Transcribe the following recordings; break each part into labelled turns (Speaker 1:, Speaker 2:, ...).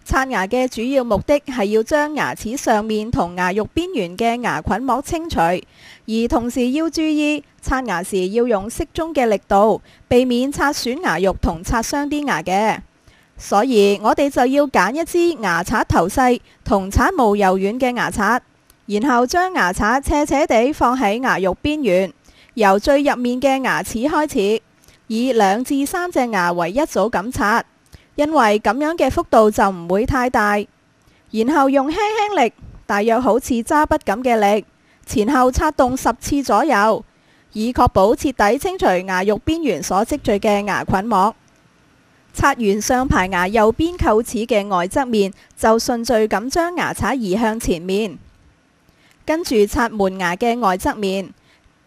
Speaker 1: 刷牙嘅主要目的係要將牙齒上面同牙肉邊緣嘅牙菌膜清除，而同時要注意刷牙時要用適中嘅力度，避免擦損牙肉同擦傷啲牙嘅。所以我哋就要揀一支牙刷頭細同刷毛柔軟嘅牙刷，然後將牙刷斜斜地放喺牙肉邊緣，由最入面嘅牙齒開始，以2至3隻牙為一組咁刷。因為咁樣嘅幅度就唔會太大，然後用輕輕力，大約好似揸筆咁嘅力，前後刷動10次左右，以確保徹底清除牙肉邊緣所積聚嘅牙菌膜。刷完上排牙右邊臼齒嘅外側面，就順序咁將牙刷移向前面，跟住刷門牙嘅外側面，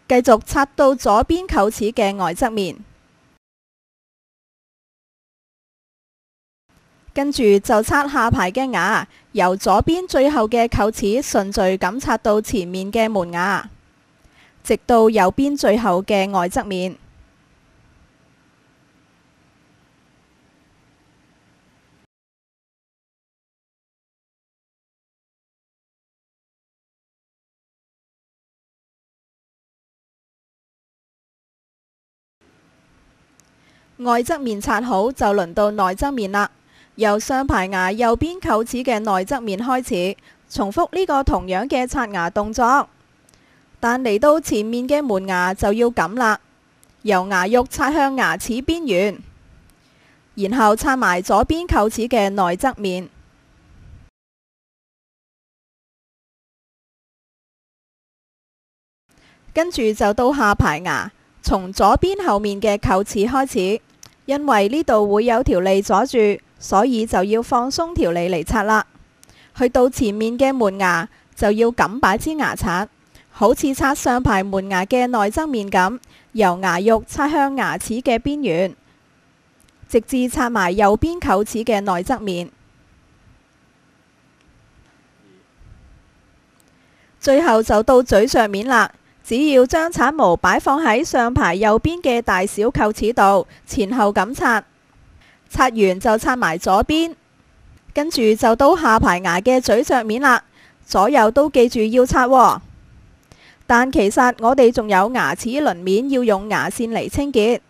Speaker 1: 繼續刷到左邊臼齒嘅外側面。跟住就刷下排嘅牙，由左邊最後嘅臼齒順序咁刷到前面嘅門牙，直到右邊最後嘅外側面。外側面刷好，就輪到內側面啦。由上排牙右邊臼齒嘅內側面開始，重複呢個同樣嘅刷牙動作。但嚟到前面嘅門牙就要咁啦，由牙肉刷向牙齒邊緣，然後刷埋左邊臼齒嘅內側面。跟住就到下排牙，從左邊後面嘅臼齒開始，因為呢度會有條脷阻住，所以就要放鬆條脷嚟刷啦。去到前面嘅門牙就要咁擺支牙刷，好似刷上排門牙嘅內側面咁，由牙肉刷向牙齒嘅邊緣，直至刷埋右邊臼齒嘅內側面。最後就到嘴上面啦，只要將刷毛擺放喺上排右邊嘅大小臼齒度，前後咁刷。刷完就刷埋左邊，跟住就到下排牙嘅嘴上面啦，左右都記住要刷喎。但其實我哋仲有牙齒鱗面要用牙線嚟清潔。